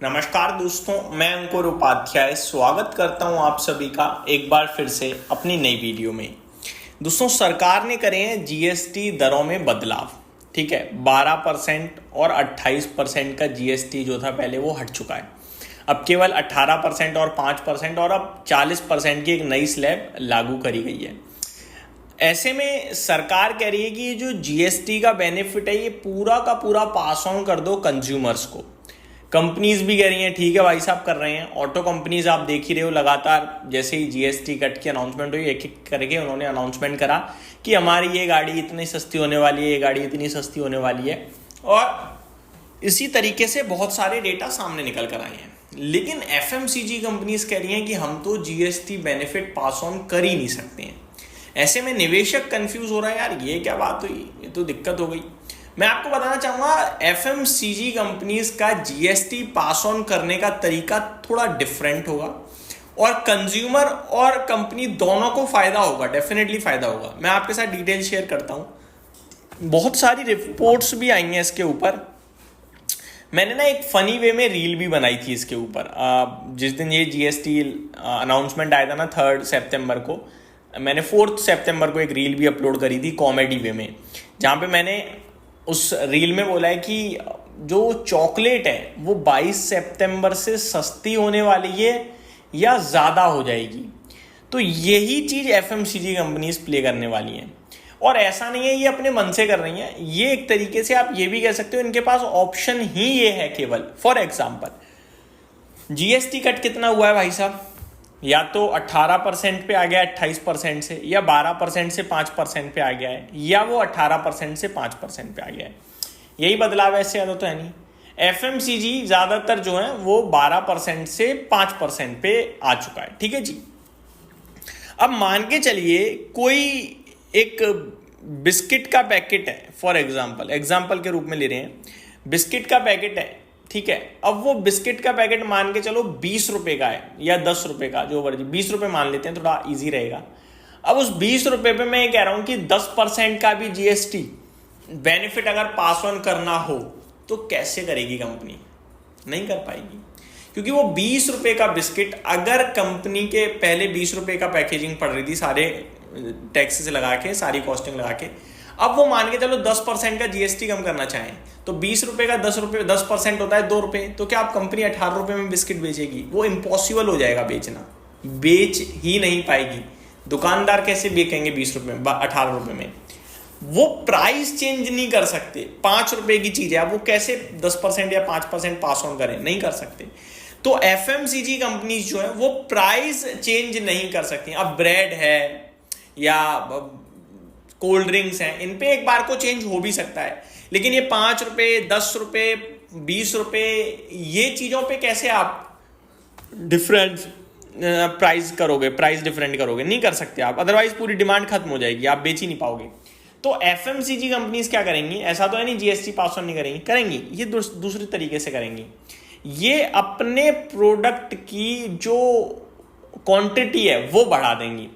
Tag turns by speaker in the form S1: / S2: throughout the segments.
S1: नमस्कार दोस्तों, मैं अंकुर उपाध्याय स्वागत करता हूं आप सभी का एक बार फिर से अपनी नई वीडियो में। दोस्तों, सरकार ने करे हैं जीएसटी दरों में बदलाव। ठीक है, 12% और 28% का जीएसटी जो था पहले वो हट चुका है। अब केवल 18% और 5% और अब 40% की एक नई स्लैब लागू करी गई है। ऐसे में सरकार कह रही है कि ये जो जीएसटी का बेनिफिट है ये पूरा का पूरा पास ऑन कर दो कंज्यूमर्स को। कंपनीज भी कह रही हैं ठीक है भाई साहब, कर रहे हैं। ऑटो कंपनीज आप देख ही रहे हो, लगातार जैसे ही जीएसटी कट की अनाउंसमेंट हुई एक एक करके उन्होंने अनाउंसमेंट करा कि हमारी ये गाड़ी इतनी सस्ती होने वाली है, ये गाड़ी इतनी सस्ती होने वाली है। और इसी तरीके से बहुत सारे डेटा सामने निकल कर आए हैं। लेकिन एफएमसीजी कंपनीज कह रही हैं कि हम तो जीएसटी बेनिफिट पास ऑन कर ही नहीं सकते हैं। ऐसे में निवेशक कंफ्यूज हो रहा है, यार ये क्या बात हुई, ये तो दिक्कत हो गई। मैं आपको बताना चाहूंगा एफएमसीजी कंपनीज का जीएसटी पास ऑन करने का तरीका थोड़ा डिफरेंट होगा और कंज्यूमर और कंपनी दोनों को फायदा होगा, डेफिनेटली फायदा होगा। मैं आपके साथ डिटेल शेयर करता हूं। बहुत सारी रिपोर्ट्स भी आई हैं इसके ऊपर। मैंने ना एक फनी वे में रील भी बनाई थी इसके ऊपर। जिस दिन ये जीएसटी अनाउंसमेंट आया था ना 3 सितंबर को, मैंने 4 सितंबर को एक रील भी अपलोड करी थी कॉमेडी वे में, जहां पे मैंने उस रील में बोला है कि जो चॉकलेट है वो 22 सितंबर से सस्ती होने वाली है या ज़्यादा हो जाएगी। तो यही चीज़ एफएमसीजी कंपनीज प्ले करने वाली हैं। और ऐसा नहीं है ये अपने मन से कर रही हैं, ये एक तरीके से आप ये भी कह सकते हो इनके पास ऑप्शन ही ये है केवल। फॉर एग्जाम्पल, जीएसटी कट कितना हुआ है भाई साहब? या तो 18% पे आ गया 28% से, या 12% से 5% पे आ गया है, या वो 18% से 5% पे आ गया है। यही बदलाव है, इससे ज़्यादा तो है नहीं। एफएमसीजी ज़्यादातर जो है वो 12% से 5% पे आ चुका है। ठीक है जी। अब मान के चलिए कोई एक बिस्किट का पैकेट है, फॉर एग्जाम्पल के रूप में ले रहे हैं, बिस्किट का पैकेट है। ठीक है, अब वो बिस्किट का पैकेट मान के चलो 20 रुपए का है या 10 रुपए का, जो वर्जी 20 रुपए मान लेते हैं, थोड़ा इजी रहेगा। अब उस 20 रुपए पे मैं ये कह रहा हूं कि 10% का भी जीएसटी बेनिफिट अगर पास ऑन करना हो तो कैसे करेगी कंपनी? नहीं कर पाएगी, क्योंकि वो 20 रुपए का बिस्किट अगर कंपनी के पहले 20 रुपए का पैकेजिंग पड़ रही थी, सारे टैक्सेस लगा के, सारी कॉस्टिंग लगा के, अब वो मान के चलो 10% का जीएसटी कम करना चाहें तो 20 रुपए का 10% होता है 2 रुपए। तो क्या आप कंपनी 18 रुपए में बिस्किट बेचेगी? वो इम्पॉसिबल हो जाएगा बेचना, बेच ही नहीं पाएगी। दुकानदार कैसे बेचेंगे 20 रुपए में, 18 रुपए में? वो प्राइस चेंज नहीं कर सकते। 5 रुपए की चीज है, अब वो कैसे 10% या 5% पास ऑन करें? नहीं कर सकते। तो एफएमसीजी कंपनीज जो है वो प्राइस चेंज नहीं कर सकती। अब ब्रेड है या कोल्ड ड्रिंक्स हैं, इन पे एक बार को चेंज हो भी सकता है, लेकिन ये 5 रुपए, 10 रुपए, 20 रुपए, ये चीजों पे कैसे आप डिफरेंस प्राइस करोगे, प्राइस डिफरेंट करोगे? नहीं कर सकते आप, अदरवाइज पूरी डिमांड खत्म हो जाएगी, आप बेच ही नहीं पाओगे। तो एफएमसीजी कंपनीज क्या करेंगी? ऐसा तो है नहीं जीएसटी पास ऑन नहीं करेंगी, करेंगी। ये दूसरे तरीके से करेंगी। ये अपने प्रोडक्ट की जो क्वांटिटी है वो बढ़ा देंगी।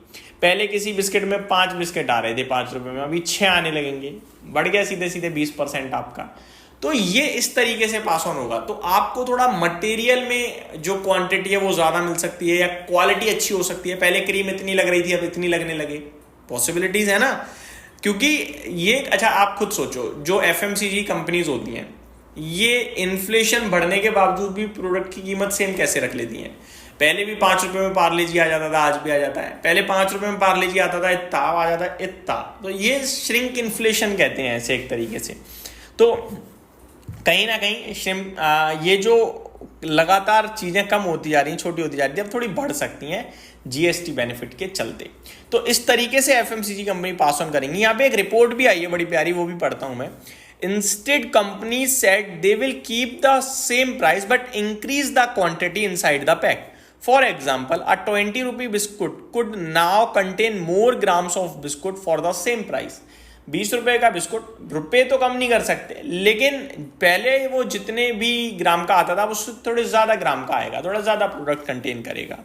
S1: पहले किसी बिस्किट में 5 बिस्किट आ रहे थे 5 रुपए में, अभी 6 आने लगेंगे, बढ़ गया सीधे सीधे 20% आपका। तो ये इस तरीके से पास ऑन होगा। तो आपको थोड़ा मटेरियल में जो क्वांटिटी है वो ज्यादा मिल सकती है, या क्वालिटी अच्छी हो सकती है। पहले क्रीम इतनी लग रही थी, अब इतनी लगने लगे, पॉसिबिलिटीज है ना। क्योंकि ये, अच्छा आप खुद सोचो, जो एफएमसीजी कंपनीज होती हैं ये इन्फ्लेशन बढ़ने के बावजूद भी प्रोडक्ट की कीमत सेम कैसे रख लेती हैं? पहले भी 5 रुपए में पार्ले जी आ जाता था, आज भी आ जाता है। पहले 5 रुपए में पार्ले जी आता था, इतना आ जाता है, इतना। तो ये श्रिंक इन्फ्लेशन कहते हैं ऐसे एक तरीके से। तो कहीं ना कहीं ये जो लगातार चीजें कम होती जा रही हैं, छोटी होती जा रही है, अब थोड़ी बढ़ सकती हैं जीएसटी बेनिफिट के चलते। तो इस तरीके से एफएमसीजी कंपनी पास ऑन करेंगी। यहाँ पे एक रिपोर्ट भी आई है बड़ी प्यारी, वो भी पढ़ता हूं मैं। Instead, companies said they will keep the same price but increase the quantity inside the pack. For example, a 20 rupee biscuit could now contain more grams of biscuit for the same price. 20 रुपए का biscuit, रुपए तो कम नहीं कर सकते, लेकिन पहले वो जितने भी ग्राम का आता था उससे थोड़े ज्यादा ग्राम का आएगा, थोड़ा ज्यादा प्रोडक्ट कंटेन करेगा।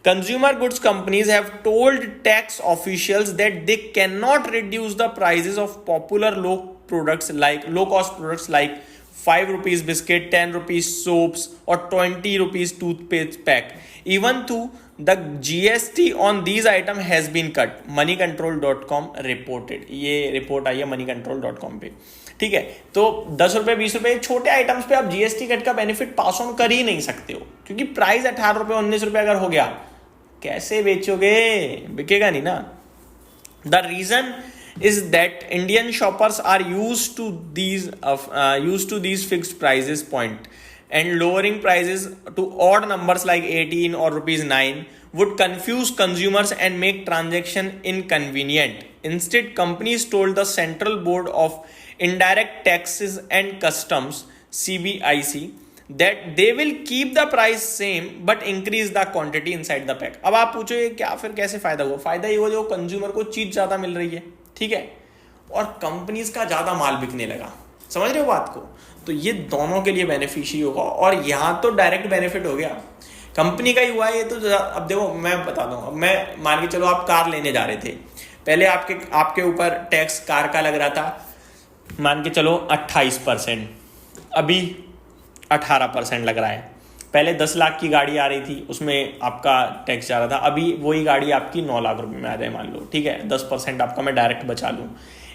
S1: Consumer goods companies have told tax officials that they cannot reduce the prices of popular low cost products like 5 rupees biscuit, 10 rupees soaps और 20 rupees toothpaste pack. Even to the GST on these item has been cut. moneycontrol.com reported. ये report आई है moneycontrol.com पे. ठीक है, तो 10 रुपए 20 रुपए छोटे आइटम्स पे आप GST कट का बेनिफिट पास ऑन कर ही नहीं सकते हो, क्योंकि प्राइस 18 रुपए 19 रुपए अगर हो गया, कैसे बेचोगे? बिकेगा नहीं ना. The reason is that Indian shoppers are used to these fixed prices point, and lowering prices to odd numbers like 18 or rupees 9 would confuse consumers and make transaction inconvenient. Instead, companies told the Central Board of Indirect Taxes and Customs CBIC that they will keep the price same but increase the quantity inside the pack. अब आप पूछो ये क्या, फिर कैसे फायदा हुआ? फायदा ये हुआ जो कंज्यूमर को चीज ज्यादा मिल रही है, ठीक है, और कंपनीज का ज्यादा माल बिकने लगा. समझ रहे हो बात को? तो ये दोनों के लिए बेनिफिशियरी होगा. और यहां तो डायरेक्ट बेनिफिट हो गया, कंपनी का ही हुआ ये तो. अब देखो मैं बता दूं, अब मैं मान के चलो आप कार लेने जा रहे थे, पहले आपके ऊपर टैक्स कार का लग रहा था मान के चलो 28%, अभी 18% लग रहा है. पहले 10 लाख की गाड़ी आ रही थी, उसमें आपका टैक्स जा रहा था, अभी वही गाड़ी आपकी 9 लाख रुपए में आ जाए मान लो, ठीक है, 10% आपका मैं डायरेक्ट बचा लूँ,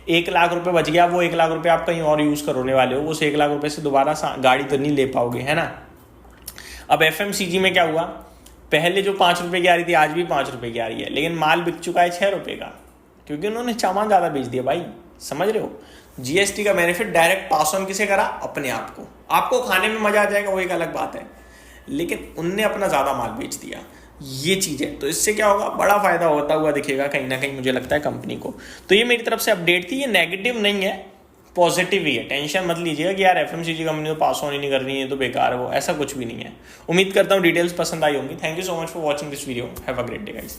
S1: 1 लाख रुपए बच गया. वो 1 लाख रुपए आप कहीं और यूज करने वाले हो, उस 1 लाख रुपए से दोबारा गाड़ी तो नहीं ले पाओगे, है ना. अब FMCG में क्या हुआ, पहले जो 5 रुपए की आ रही थी आज भी 5 रुपए की आ रही है, लेकिन माल बिक चुका है 6 रुपए का, क्योंकि उन्होंने सामान ज्यादा बेच दिया भाई. समझ रहे हो? GST का बेनिफिट डायरेक्ट पास ऑन किसे करा? अपने आप को. आपको खाने में मजा आ जाएगा वो एक अलग बात है, लेकिन उनने अपना ज्यादा माल बेच दिया. ये चीज है, तो इससे क्या होगा, बड़ा फायदा होता हुआ दिखेगा कहीं ना कहीं, मुझे लगता है कंपनी को. तो ये मेरी तरफ से अपडेट थी. ये नेगेटिव नहीं है, पॉजिटिव ही है. टेंशन मत लीजिएगा कि यार FMCG कंपनी को पास ऑन ही नहीं कर रही है तो बेकार है वो, ऐसा कुछ भी नहीं है. उम्मीद करता हूँ डिटेल्स पसंद आई होंगी. Thank you so much for watching this video. Have a great day guys.